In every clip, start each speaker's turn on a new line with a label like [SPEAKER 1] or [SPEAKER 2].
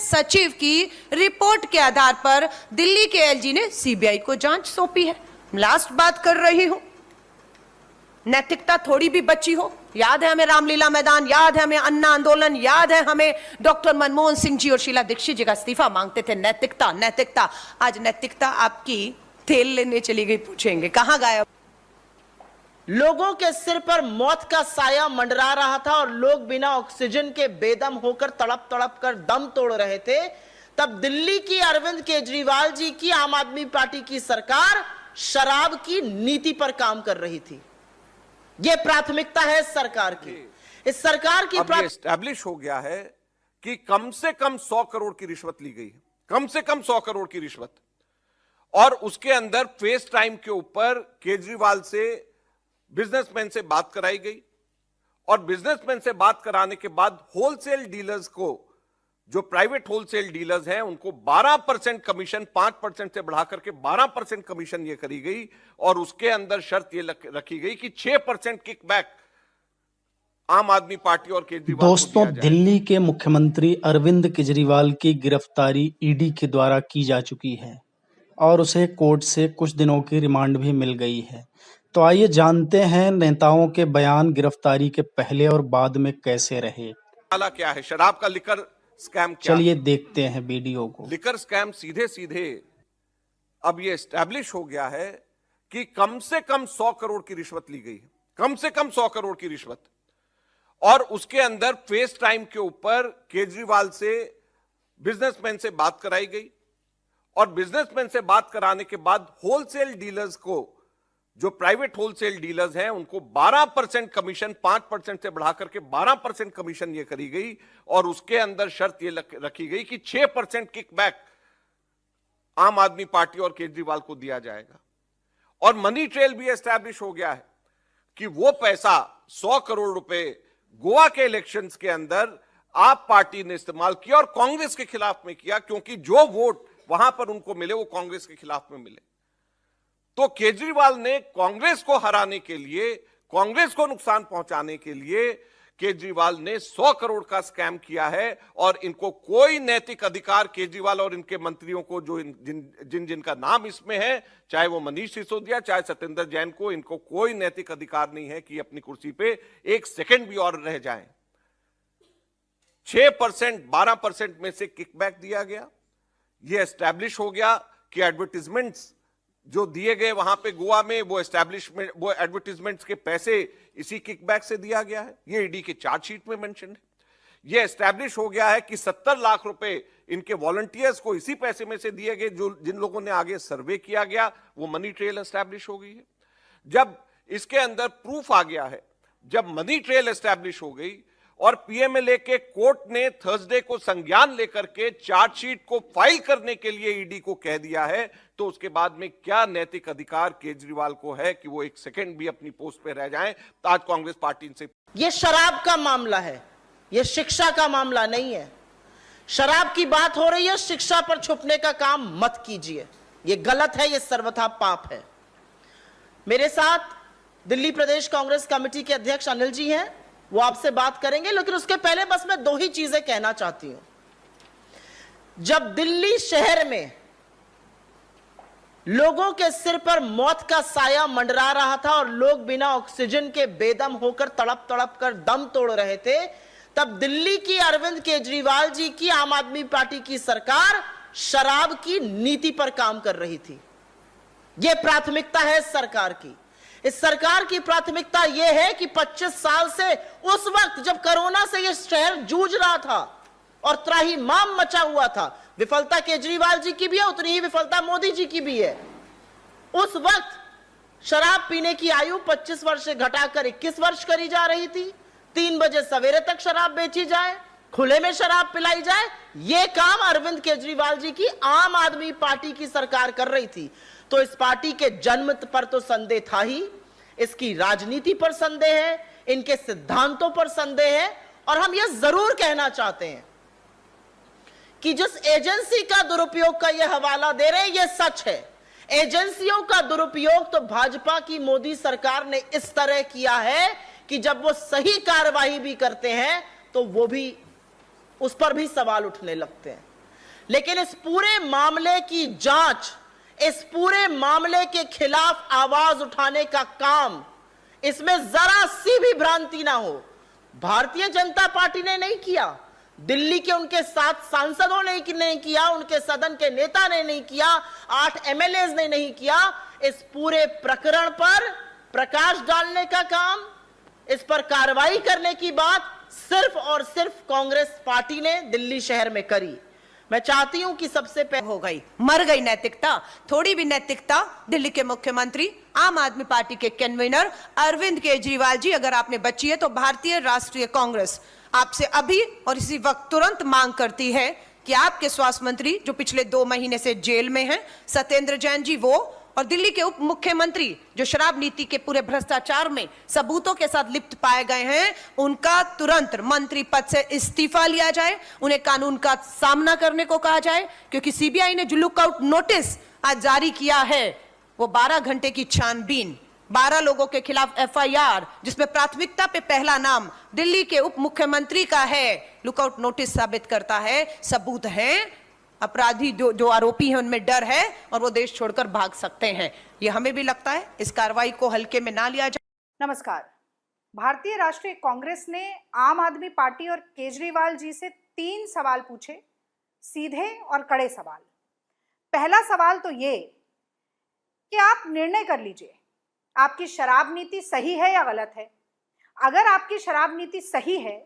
[SPEAKER 1] सचिव की रिपोर्ट के आधार पर दिल्ली के एलजी ने सीबीआई को जांच सौंपी है। लास्ट बात कर रही हूं, नैतिकता थोड़ी भी बची हो। याद है हमें रामलीला मैदान, याद है हमें अन्ना आंदोलन, याद है हमें डॉक्टर मनमोहन सिंह जी और शीला दीक्षित जी का इस्तीफा मांगते थे। नैतिकता नैतिकता, आज नैतिकता आपकी तेल लेने चली गई, पूछेंगे कहां गायब।
[SPEAKER 2] लोगों के सिर पर मौत का साया मंडरा रहा था और लोग बिना ऑक्सीजन के बेदम होकर तड़प तड़प कर दम तोड़ रहे थे, तब दिल्ली की अरविंद केजरीवाल जी की आम आदमी पार्टी की सरकार शराब की नीति पर काम कर रही थी। यह प्राथमिकता है सरकार की। इस सरकार की
[SPEAKER 3] एस्टैब्लिश हो गया है कि कम से कम 100 करोड़ की रिश्वत ली गई है, कम से कम 100 करोड़ की रिश्वत, और उसके अंदर फेस टाइम के ऊपर केजरीवाल से बिजनेसमैन से बात कराई गई, और बिजनेसमैन से बात कराने के बाद होलसेल डीलर्स को, जो प्राइवेट होलसेल डीलर्स हैं, उनको 12% कमीशन 5% से बढ़ाकर के 12% कमीशन ये करी गई, और उसके अंदर शर्त ये रखी गई कि 6% किकबैक आम आदमी पार्टी और केजरीवाल।
[SPEAKER 4] दोस्तों, दिल्ली के मुख्यमंत्री अरविंद केजरीवाल की गिरफ्तारी ईडी के द्वारा की जा चुकी है और उसे कोर्ट से कुछ दिनों की रिमांड भी मिल गई है। तो आइए जानते हैं नेताओं के बयान गिरफ्तारी के पहले और बाद में कैसे रहे।
[SPEAKER 3] क्या है शराब का लिकर स्कैम,
[SPEAKER 4] चलिए देखते हैं वीडियो को।
[SPEAKER 3] लिकर स्कैम सीधे सीधे अब यह एस्टैब्लिश हो गया है कि कम से कम 100 करोड़ की रिश्वत ली गई है, कम से कम 100 करोड़ की रिश्वत, और उसके अंदर फेस टाइम के ऊपर केजरीवाल से बिजनेसमैन से बात कराई गई, और बिजनेसमैन से बात कराने के बाद होलसेल डीलर्स को, जो प्राइवेट होलसेल डीलर्स हैं, उनको 12% कमीशन 5% से बढ़ाकर के 12% कमीशन ये करी गई, और उसके अंदर शर्त ये रखी गई कि 6% किकबैक आम आदमी पार्टी और केजरीवाल को दिया जाएगा। और मनी ट्रेल भी एस्टैब्लिश हो गया है कि वो पैसा 100 करोड़ रुपए गोवा के इलेक्शंस के अंदर आप पार्टी ने इस्तेमाल किया और कांग्रेस के खिलाफ में किया, क्योंकि जो वोट वहां पर उनको मिले वो कांग्रेस के खिलाफ में मिले। तो केजरीवाल ने कांग्रेस को हराने के लिए, कांग्रेस को नुकसान पहुंचाने के लिए केजरीवाल ने 100 करोड़ का स्कैम किया है, और इनको कोई नैतिक अधिकार, केजरीवाल और इनके मंत्रियों को, जो जिनका नाम इसमें है, चाहे वो मनीष सिसोदिया, चाहे सत्येंद्र जैन को, इनको कोई नैतिक अधिकार नहीं है कि अपनी कुर्सी पे एक सेकंड भी और रह जाएं। 6% 12% में से किकबैक दिया गया। यह एस्टैब्लिश हो गया कि एडवर्टीजमेंट्स जो दिए गए वहां पे गोवा में, वो एडवर्टीजमेंट्स के पैसे इसी किकबैक से दिया गया है। ये ईडी के चार्जशीट में मेंशन है। ये एस्टैब्लिश हो गया है कि 70 लाख रुपए इनके वॉलंटियर्स को इसी पैसे में से दिए गए, जो जिन लोगों ने आगे सर्वे किया गया, वो मनी ट्रेल एस्टैब्लिश हो गई है। जब इसके अंदर प्रूफ आ गया है, जब मनी ट्रेल एस्टैब्लिश हो गई और पीएमएलए के कोर्ट ने थर्सडे को संज्ञान लेकर के चार्जशीट को फाइल करने के लिए ईडी को कह दिया है, तो उसके बाद में क्या नैतिक अधिकार केजरीवाल को है कि वो एक सेकंड भी अपनी पोस्ट पे रह जाएं। तो आज कांग्रेस पार्टी से,
[SPEAKER 2] ये शराब का मामला है, ये शिक्षा का मामला नहीं है। शराब की बात हो रही है, शिक्षा पर छुपने का काम मत कीजिए, ये गलत है, ये सर्वथा पाप है। मेरे साथ दिल्ली प्रदेश कांग्रेस कमेटी के अध्यक्ष अनिल जी हैं, वो आपसे बात करेंगे, लेकिन उसके पहले बस मैं 2 ही चीजें कहना चाहती हूं। जब दिल्ली शहर में लोगों के सिर पर मौत का साया मंडरा रहा था और लोग बिना ऑक्सीजन के बेदम होकर तड़प तड़प कर दम तोड़ रहे थे, तब दिल्ली की अरविंद केजरीवाल जी की आम आदमी पार्टी की सरकार शराब की नीति पर काम कर रही थी। यह प्राथमिकता है सरकार की। इस सरकार की प्राथमिकता यह है कि 25 साल से, उस वक्त जब कोरोना से यह शहर जूझ रहा था और त्राहिमाम मचा हुआ था, विफलता केजरीवाल जी की भी है, उतनी ही विफलता मोदी जी की भी है। उस वक्त शराब पीने की आयु 25 वर्ष से घटाकर 21 वर्ष करी जा रही थी। 3 बजे सवेरे तक शराब बेची जाए, खुले में शराब पिलाई जाए, यह काम अरविंद केजरीवाल जी की आम आदमी पार्टी की सरकार कर रही थी। तो इस पार्टी के जन्म पर तो संदेह था ही, इसकी राजनीति पर संदेह है, इनके सिद्धांतों पर संदेह है, और हम यह जरूर कहना चाहते हैं कि जिस एजेंसी का दुरुपयोग का यह हवाला दे रहे हैं, यह सच है। एजेंसियों का दुरुपयोग तो भाजपा की मोदी सरकार ने इस तरह किया है कि जब वो सही कार्रवाई भी करते हैं तो वो भी, उस पर भी सवाल उठने लगते हैं। लेकिन इस पूरे मामले की जांच, इस पूरे मामले के खिलाफ आवाज उठाने का काम, इसमें जरा सी भी भ्रांति ना हो, भारतीय जनता पार्टी ने नहीं किया, दिल्ली के उनके 7 सांसदों ने नहीं किया, उनके सदन के नेता ने नहीं किया, 8 एमएलएज ने नहीं किया। इस पूरे प्रकरण पर प्रकाश डालने का काम, इस पर कार्रवाई करने की बात सिर्फ और सिर्फ कांग्रेस पार्टी ने दिल्ली शहर में करी। मैं चाहती हूं कि सबसे पहले
[SPEAKER 1] हो गई, मर गई नैतिकता। थोड़ी भी नैतिकता दिल्ली के मुख्यमंत्री, आम आदमी पार्टी के कन्वीनर अरविंद केजरीवाल जी, अगर आपने बची है तो भारतीय राष्ट्रीय कांग्रेस आपसे अभी और इसी वक्त तुरंत मांग करती है कि आपके स्वास्थ्य मंत्री जो पिछले 2 महीने से जेल में हैं, सत्येंद्र जैन जी, वो और दिल्ली के उप मुख्यमंत्री जो शराब नीति के पूरे भ्रष्टाचार में सबूतों के साथ लिप्त पाए गए हैं, उनका तुरंत मंत्री पद से इस्तीफा लिया जाए, उन्हें कानून का सामना करने को कहा जाए, क्योंकि सीबीआई ने जो लुकआउट नोटिस आज जारी किया है वो 12 घंटे की छानबीन, 12 लोगों के खिलाफ एफआईआर, जिसमें प्राथमिकता पे पहला नाम दिल्ली के उप मुख्यमंत्री का है, लुकआउट नोटिस साबित करता है, सबूत हैं, अपराधी जो आरोपी हैं उनमें डर है और वो देश छोड़कर भाग सकते हैं। ये हमें भी लगता है इस कार्रवाई को हल्के में ना लिया जाए।
[SPEAKER 5] नमस्कार। भारतीय राष्ट्रीय कांग्रेस ने आम आदमी पार्टी और केजरीवाल जी से 3 सवाल पूछे, सीधे और कड़े सवाल। पहला सवाल तो ये कि आप निर्णय कर लीजिए, आपकी शराब नीति सही है या गलत है। अगर आपकी शराब नीति सही है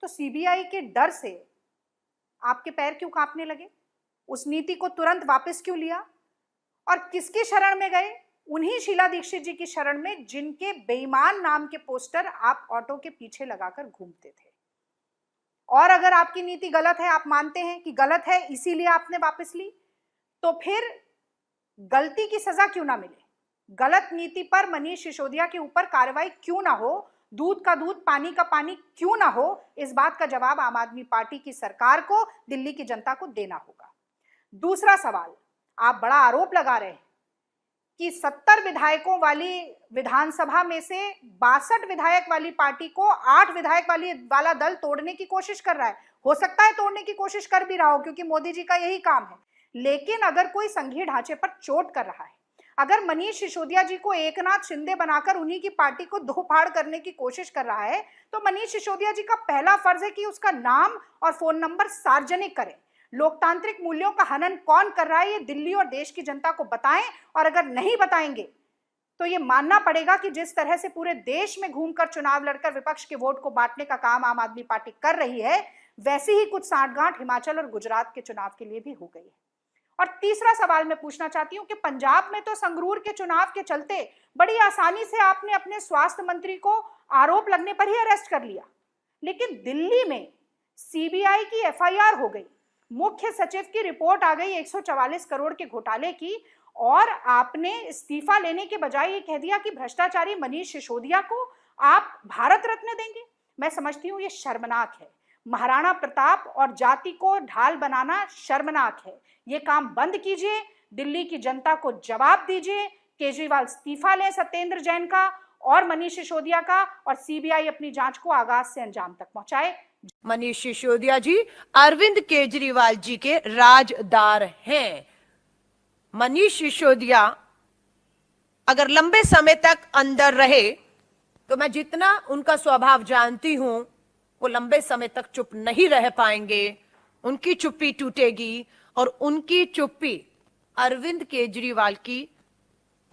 [SPEAKER 5] तो सीबीआई के डर से आपके पैर क्यों कांपने लगे? उस नीति को तुरंत वापस क्यों लिया? और किसकी शरण में गए? उन्हीं शीला दीक्षित जी की शरण में, जिनके बेईमान नाम के पोस्टर आप ऑटो के पीछे लगाकर घूमते थे। और अगर आपकी नीति गलत है, आप मानते हैं कि गलत है इसीलिए आपने वापस ली, तो फिर गलती की सजा क्यों ना मिले? गलत नीति पर मनीष सिसोदिया के ऊपर कार्रवाई क्यों ना हो? दूध का दूध पानी का पानी क्यों ना हो? इस बात का जवाब आम आदमी पार्टी की सरकार को, दिल्ली की जनता को देना होगा। दूसरा सवाल, आप बड़ा आरोप लगा रहे हैं कि 70 विधायकों वाली विधानसभा में से 62 विधायक वाली पार्टी को 8 विधायक वाला दल तोड़ने की कोशिश कर रहा है। हो सकता है तोड़ने की कोशिश कर भी रहा हो, क्योंकि मोदी जी का यही काम है। लेकिन अगर कोई संघीय ढांचे पर चोट कर रहा है, अगर मनीष सिसोदिया जी को एकनाथ शिंदे बनाकर उन्हीं की पार्टी को दो फाड़ करने की कोशिश कर रहा है, तो मनीष सिसोदिया जी का पहला फर्ज है कि उसका नाम और फोन नंबर सार्वजनिक करें। लोकतांत्रिक मूल्यों का हनन कौन कर रहा है, ये दिल्ली और देश की जनता को बताएं। और अगर नहीं बताएंगे तो ये मानना पड़ेगा कि जिस तरह से पूरे देश में घूमकर चुनाव लड़कर विपक्ष के वोट को बांटने का काम आम आदमी पार्टी कर रही है, वैसी ही कुछ सांठगांठ हिमाचल और गुजरात के चुनाव के लिए भी हो गई है। और तीसरा सवाल मैं पूछना चाहती हूं कि पंजाब में तो संगरूर के चुनाव के चलते बड़ी आसानी से आपने अपने स्वास्थ्य मंत्री को आरोप लगने पर ही अरेस्ट कर लिया, लेकिन दिल्ली में सीबीआई की एफआईआर हो गई, मुख्य सचिव की रिपोर्ट आ गई 144 करोड़ के घोटाले की, और आपने इस्तीफा लेने के बजाय ये कह दिया कि भ्रष्टाचारी मनीष सिसोदिया को आप भारत रत्न देंगे। मैं समझती हूँ ये शर्मनाक है। महाराणा प्रताप और जाति को ढाल बनाना शर्मनाक है। ये काम बंद कीजिए, दिल्ली की जनता को जवाब दीजिए। केजरीवाल इस्तीफा लें सत्येंद्र जैन का और मनीष सिसोदिया का, और सीबीआई अपनी जांच को आगाज से अंजाम तक पहुंचाए।
[SPEAKER 1] मनीष सिसोदिया जी अरविंद केजरीवाल जी के राजदार हैं। मनीष सिसोदिया अगर लंबे समय तक अंदर रहे तो मैं जितना उनका स्वभाव जानती हूं, वो लंबे समय तक चुप नहीं रह पाएंगे। उनकी चुप्पी टूटेगी और उनकी चुप्पी अरविंद केजरीवाल की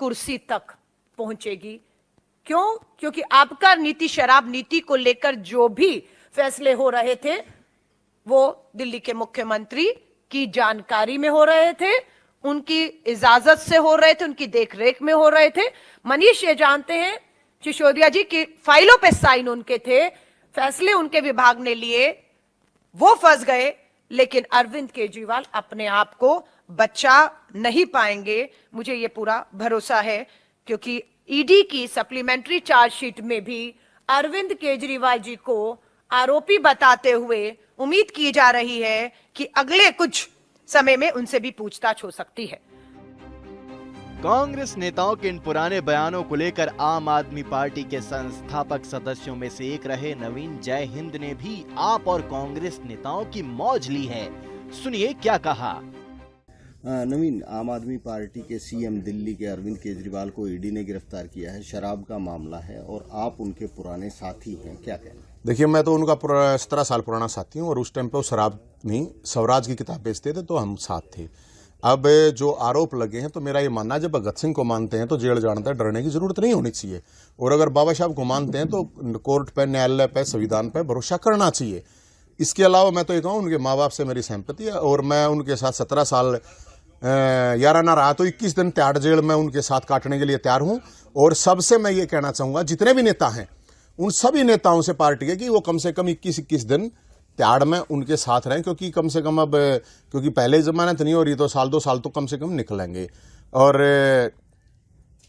[SPEAKER 1] कुर्सी तक पहुंचेगी। क्यों? क्योंकि आपका नीति, शराब नीति को लेकर जो भी फैसले हो रहे थे वो दिल्ली के मुख्यमंत्री की जानकारी में हो रहे थे, उनकी इजाजत से हो रहे थे, उनकी देखरेख में हो रहे थे। मनीष ये जानते हैं सिसोदिया जी की फाइलों पे साइन उनके थे, फैसले उनके विभाग ने लिए, वो फंस गए, लेकिन अरविंद केजरीवाल अपने आप को बचा नहीं पाएंगे। मुझे ये पूरा भरोसा है, क्योंकि ईडी की सप्लीमेंट्री चार्जशीट में भी अरविंद केजरीवाल जी को आरोपी बताते हुए उम्मीद की जा रही है कि अगले कुछ समय में उनसे भी पूछताछ हो सकती है।
[SPEAKER 6] कांग्रेस नेताओं के इन पुराने बयानों को लेकर आम आदमी पार्टी के संस्थापक सदस्यों में से एक रहे नवीन जय हिंद ने भी आप और कांग्रेस नेताओं की मौज ली है। सुनिए क्या कहा।
[SPEAKER 7] नवीन, आम आदमी पार्टी के सीएम दिल्ली के अरविंद केजरीवाल को ईडी ने गिरफ्तार किया है। शराब का मामला है और आप उनके पुराने साथी हैं, क्या कहना?
[SPEAKER 8] देखिए, मैं तो उनका 17 साल पुराना साथी हूँ और उस टाइम पे वो शराब नहीं स्वराज की किताब बेचते थे तो हम साथ थे। अब जो आरोप लगे हैं तो मेरा ये मानना है जब भगत सिंह को मानते हैं तो जेल जानता है, डरने की जरूरत नहीं होनी चाहिए। और अगर बाबा साहब को मानते हैं तो कोर्ट पे, न्यायालय पे, संविधान पे भरोसा करना चाहिए। इसके अलावा मैं तो ये कहूँ उनके माँ बाप से मेरी सहमति है और मैं उनके साथ 17 साल यारा ना रहा तो 21 दिन तिहाड़ जेल में उनके साथ काटने के लिए तैयार हूं। और सबसे मैं ये कहना चाहूंगा जितने भी नेता हैं उन सभी नेताओं से पार्टी के कि वो कम से कम 21-21 दिन तिहाड़ में उनके साथ रहें, क्योंकि कम से कम अब क्योंकि पहले जमानत नहीं हो रही तो साल 2 साल तो कम से कम निकलेंगे। और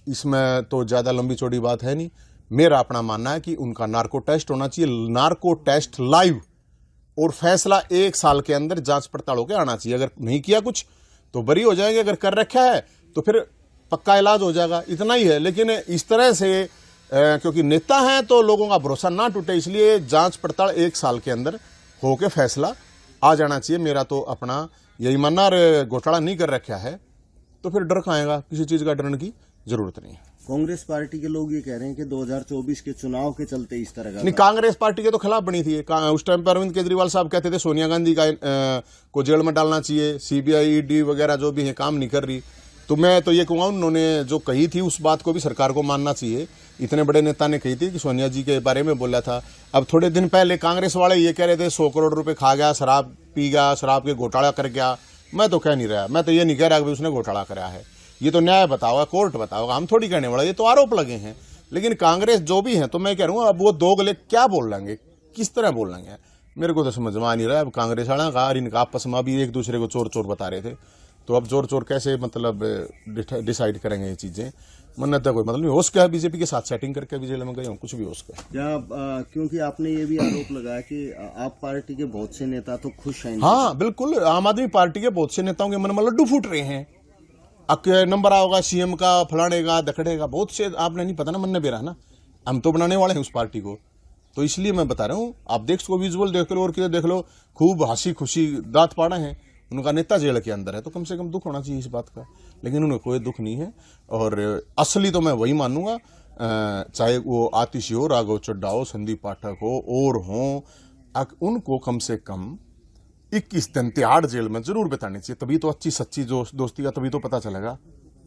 [SPEAKER 8] इसमें तो ज्यादा लंबी चौड़ी बात है नहीं। मेरा अपना मानना है कि उनका नार्को टेस्ट होना चाहिए, नार्को टेस्ट लाइव, और फैसला 1 साल के अंदर जांच पड़ताल होकर आना चाहिए। अगर नहीं किया कुछ तो बरी हो जाएंगे, अगर कर रखा है तो फिर पक्का इलाज हो जाएगा, इतना ही है। लेकिन इस तरह से क्योंकि नेता हैं तो लोगों का भरोसा ना टूटे, इसलिए जांच पड़ताल 1 साल के अंदर होके फैसला आ जाना चाहिए। मेरा तो अपना यही मानना। घोटाला नहीं कर रखा है तो फिर डर खाएगा, किसी चीज का डरने की जरूरत नहीं है।
[SPEAKER 7] कांग्रेस पार्टी के लोग ये कह रहे हैं कि 2024 के चुनाव के चलते इस तरह का
[SPEAKER 8] नहीं, कांग्रेस पार्टी के तो खिलाफ बनी थी। उस टाइम पर अरविंद केजरीवाल साहब कहते थे सोनिया गांधी को जेल में डालना चाहिए, सीबीआई ईडी वगैरह जो भी है काम नहीं कर रही। तो मैं तो ये कहूँगा उन्होंने जो कही थी उस बात को भी सरकार को मानना चाहिए। इतने बड़े नेता ने कही थी कि सोनिया जी के बारे में बोला था। अब थोड़े दिन पहले कांग्रेस वाले ये कह रहे थे 100 करोड़ रुपए खा गया, शराब पी गया, शराब के घोटाला कर गया। मैं तो कह नहीं रहा, मैं तो ये नहीं कह रहा कि उसने घोटाला करा है। ये तो न्याय बताओगा, कोर्ट बताओगा, हम थोड़ी कहने वाला। ये तो आरोप लगे हैं। लेकिन कांग्रेस जो भी है तो मैं कह रहा हूँ अब वो दो गले क्या बोल लेंगे, किस तरह बोल लेंगे, मेरे को तो समझ में आ नहीं रहा। अब कांग्रेस वाला कहा इनका आपस में भी एक दूसरे को चोर चोर बता रहे थे, तो अब चोर चोर कैसे मतलब डिसाइड करेंगे ये चीजें। मन तो कोई मतलब नहीं। हो सका बीजेपी के साथ सेटिंग करके भी जेल में गए हूँ, कुछ भी हो सका।
[SPEAKER 7] क्योंकि आपने ये भी आरोप लगाया कि आप पार्टी के बहुत से नेता तो खुश हैं।
[SPEAKER 8] हाँ बिल्कुल, आम आदमी पार्टी के बहुत से नेताओं के मन में लड्डू फूट रहे हैं। नंबर आओगा सीएम का, फलाने का, दखड़े का, बहुत से आपने नहीं पता ना, मन ने बेरा ना, हम तो बनाने वाले हैं उस पार्टी को। तो इसलिए मैं बता रहा हूँ, आप देख सको, विजुअल देख लो और क्या देख लो, खूब हंसी खुशी दांत पाड़े हैं। उनका नेता जेल के अंदर है तो कम से कम दुख होना चाहिए इस बात का, लेकिन उन्हें कोई दुख नहीं है। और असली तो मैं वही मानूंगा, चाहे वो आतिशी हो, राघव चड्ढा हो, संदीप पाठक हो और हो, उनको कम से कम 21 दिन तिहाड़ जेल में जरूर बितानी चाहिए। तभी तो अच्छी सच्ची दोस्ती का तभी तो पता चलेगा।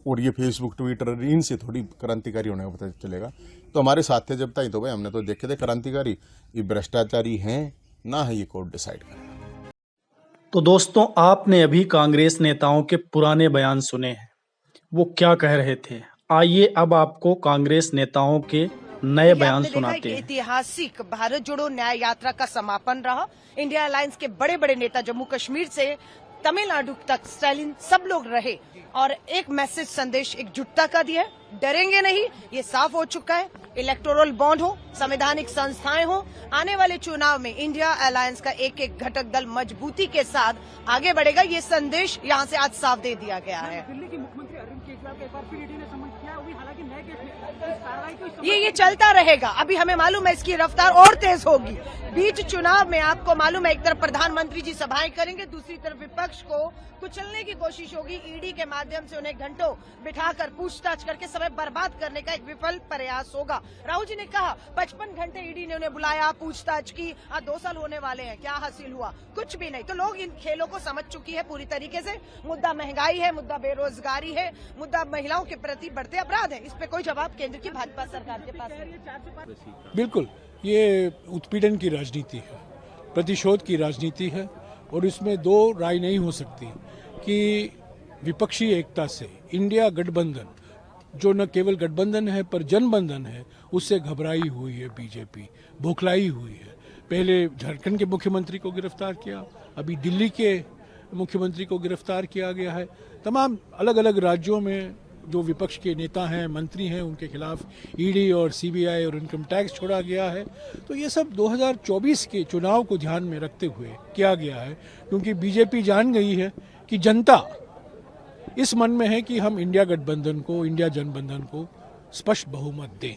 [SPEAKER 8] और ये फेसबुक ट्विटर इनसे थोड़ी क्रांतिकारी होने का पता चलेगा। तो हमारे साथ थे जब तक तो भाई हमने तो देखे थे क्रांतिकारी, ये भ्रष्टाचारी हैं ना है, ये कोर्ट डिसाइड करेगा।
[SPEAKER 4] तो दोस्तों, आपने अभी कांग्रेस नेताओं के पुराने बयान सुने हैं, वो क्या कह रहे थे। आइए अब आपको कांग्रेस नेताओं के नए बयान सुनाते हैं।
[SPEAKER 1] ऐतिहासिक भारत जोड़ो न्याय यात्रा का समापन रहा। इंडिया अलायंस के बड़े बड़े नेता जम्मू कश्मीर से तमिलनाडु तक स्टालिन सब लोग रहे और एक मैसेज संदेश एकजुटता का दिया है। डरेंगे नहीं, ये साफ हो चुका है। इलेक्टोरल बॉन्ड हो, संवैधानिक संस्थाएं हो, आने वाले चुनाव में इंडिया अलायंस का एक एक घटक दल मजबूती के साथ आगे बढ़ेगा। ये संदेश यहाँ से आज साफ दे दिया गया है।
[SPEAKER 9] दिल्ली के मुख्यमंत्री अरविंद केजरीवाल का एक बार फिर ईडी ने समन किया, वो भी हालांकि नए केस में।
[SPEAKER 1] ये चलता रहेगा। अभी हमें मालूम है इसकी रफ्तार और तेज होगी। बीच चुनाव में आपको मालूम है एक तरफ प्रधानमंत्री जी सभाएं करेंगे, दूसरी तरफ विपक्ष को कुचलने की कोशिश होगी। ईडी के माध्यम से उन्हें घंटों बिठाकर पूछताछ करके समय बर्बाद करने का एक विफल प्रयास होगा। राहुल जी ने कहा 55 घंटे ईडी ने उन्हें बुलाया, पूछताछ की, 2 साल होने वाले हैं, क्या हासिल हुआ? कुछ भी नहीं। तो लोग इन खेलों को समझ चुकी है पूरी तरीके से। मुद्दा महंगाई है, मुद्दा बेरोजगारी है, मुद्दा महिलाओं के प्रति बढ़ते अपराध है। इस पे कोई जवाब केंद्र की भाजपा सरकार के पास नहीं।
[SPEAKER 9] बिल्कुल, ये उत्पीड़न की राजनीति है, प्रतिशोध की राजनीति है और इसमें दो राय नहीं हो सकती कि विपक्षी एकता से इंडिया गठबंधन, जो न केवल गठबंधन है पर जनबंधन है, उससे घबराई हुई है बीजेपी, बौखलाई हुई है। पहले झारखंड के मुख्यमंत्री को गिरफ्तार किया, अभी दिल्ली के मुख्यमंत्री को गिरफ्तार किया गया है। तमाम अलग अलग राज्यों में जो विपक्ष के नेता हैं, मंत्री हैं, उनके खिलाफ ईडी और सीबीआई और इनकम टैक्स छोड़ा गया है। तो ये सब 2024 के चुनाव को ध्यान में रखते हुए किया गया है, क्योंकि बीजेपी जान गई है कि जनता इस मन में है कि हम इंडिया गठबंधन को, इंडिया जनबंधन को स्पष्ट बहुमत दें।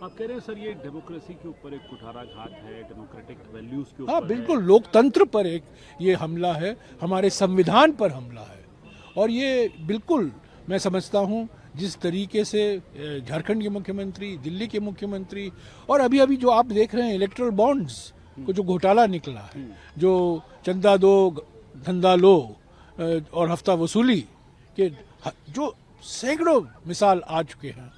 [SPEAKER 10] आप कह रहे हैं सर ये डेमोक्रेसी के ऊपर एक कुठाराघात है, डेमोक्रेटिक वैल्यूज के ऊपर
[SPEAKER 9] हाँ बिल्कुल, लोकतंत्र पर एक ये हमला है, हमारे संविधान पर हमला है। और ये बिल्कुल मैं समझता हूँ जिस तरीके से झारखंड के मुख्यमंत्री, दिल्ली के मुख्यमंत्री और अभी अभी जो आप देख रहे हैं इलेक्ट्रल बॉन्ड्स को जो घोटाला निकला है, जो चंदा दो धंधा लो और हफ्ता वसूली के जो सैकड़ों मिसाल आ चुके हैं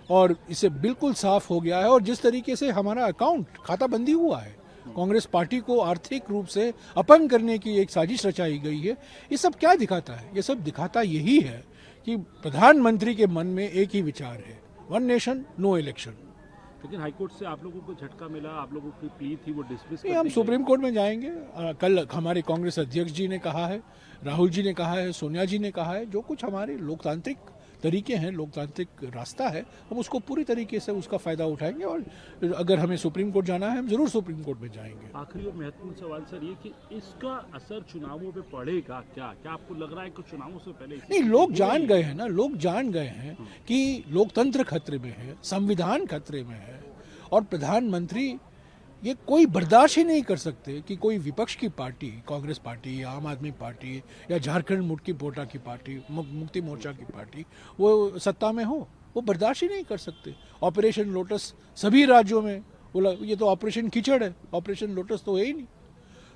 [SPEAKER 9] और इसे बिल्कुल साफ हो गया है। और जिस तरीके से हमारा अकाउंट खाता बंदी हुआ है, कांग्रेस पार्टी को आर्थिक रूप से अपंग करने की एक साजिश रचाई गई है। ये सब क्या दिखाता है? ये सब दिखाता यही है कि प्रधानमंत्री के मन में एक ही विचार है, वन नेशन नो इलेक्शन।
[SPEAKER 10] लेकिन हाईकोर्ट से आप लोगों को झटका मिला, आप लोगों की प्ली थी वो डिसमिस
[SPEAKER 9] नहीं, हम सुप्रीम कोर्ट में जाएंगे। कल हमारे कांग्रेस अध्यक्ष जी ने कहा है, राहुल जी ने कहा है, सोनिया जी ने कहा है, जो कुछ हमारे लोकतांत्रिक तरीके हैं, लोकतांत्रिक रास्ता है, हम उसको पूरी तरीके से उसका फायदा उठाएंगे। और अगर हमें सुप्रीम कोर्ट जाना है, हम जरूर सुप्रीम कोर्ट में जाएंगे।
[SPEAKER 10] आखिरी और महत्वपूर्ण सवाल सर ये कि इसका असर चुनावों पे पड़ेगा क्या? क्या आपको लग रहा है कि चुनावों से पहले
[SPEAKER 9] नहीं, लोग जान गए हैं ना, लोग जान गए हैं कि लोकतंत्र खतरे में है, संविधान खतरे में है और प्रधानमंत्री ये कोई बर्दाश्त ही नहीं कर सकते कि कोई विपक्ष की पार्टी, कांग्रेस पार्टी या आम आदमी पार्टी या झारखंड मुक्ति मोर्चा की पार्टी, मुक्ति मोर्चा की पार्टी वो सत्ता में हो। वो बर्दाश्त ही नहीं कर सकते। ऑपरेशन लोटस सभी राज्यों में बोला, ये तो ऑपरेशन कीचड़ है, ऑपरेशन लोटस तो है ही नहीं।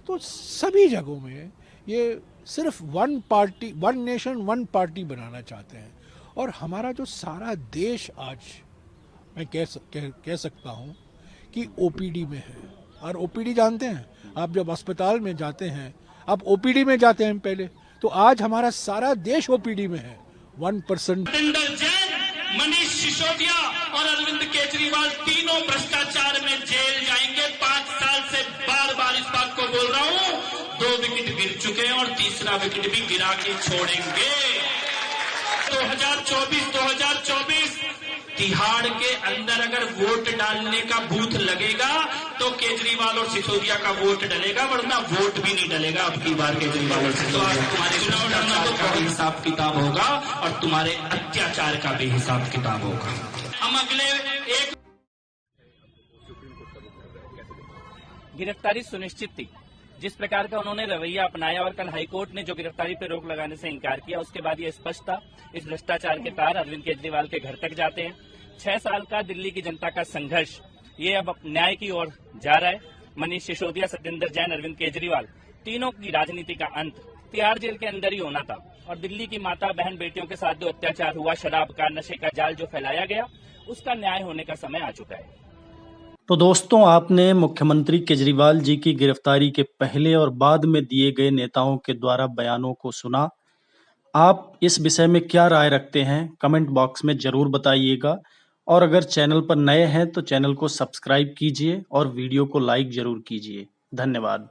[SPEAKER 9] तो सभी जगहों में ये सिर्फ one party, one nation one party बनाना चाहते हैं। और हमारा जो सारा देश आज मैं कह सकता हूँ कि ओपीडी में है। और ओपीडी जानते हैं आप, जब अस्पताल में जाते हैं आप ओपीडी में जाते हैं पहले, तो आज हमारा सारा देश ओपीडी में है। 1%
[SPEAKER 11] मनीष सिसोदिया और अरविंद केजरीवाल तीनों भ्रष्टाचार में जेल जाएंगे। 5 साल से बार बार इस बात को बोल रहा हूँ। 2 विकेट गिर चुके हैं और तीसरा विकेट भी गिरा के छोड़ेंगे। 2024 तिहाड़ के अंदर अगर वोट डालने का बूथ लगेगा तो केजरीवाल और सिसोदिया का वोट डलेगा, वरना वोट भी नहीं डलेगा अब की बार केजरीवाल और सिसोदिया। तुम्हारे चुनाव लड़ना तो बहुत हिसाब किताब होगा और तुम्हारे अत्याचार का भी हिसाब किताब होगा। हम अगले एक
[SPEAKER 12] गिरफ्तारी सुनिश्चित थी। जिस प्रकार का उन्होंने रवैया अपनाया और कल हाईकोर्ट ने जो गिरफ्तारी पर रोक लगाने से इनकार किया, उसके बाद ये स्पष्ट था इस भ्रष्टाचार के तार अरविंद केजरीवाल के घर तक जाते हैं। 6 साल का दिल्ली की जनता का संघर्ष ये अब न्याय की ओर जा रहा है। मनीष सिसोदिया, सत्येंद्र जैन, अरविंद केजरीवाल तीनों की राजनीति का अंत तिहाड़ जेल के अंदर ही होना था। और दिल्ली की माता बहन बेटियों के साथ जो अत्याचार हुआ, शराब का, नशे का जाल जो फैलाया गया, उसका न्याय होने का समय आ चुका है।
[SPEAKER 4] तो दोस्तों, आपने मुख्यमंत्री केजरीवाल जी की गिरफ्तारी के पहले और बाद में दिए गए नेताओं के द्वारा बयानों को सुना। आप इस विषय में क्या राय रखते हैं कमेंट बॉक्स में जरूर बताइएगा। और अगर चैनल पर नए हैं तो चैनल को सब्सक्राइब कीजिए और वीडियो को लाइक जरूर कीजिए। धन्यवाद।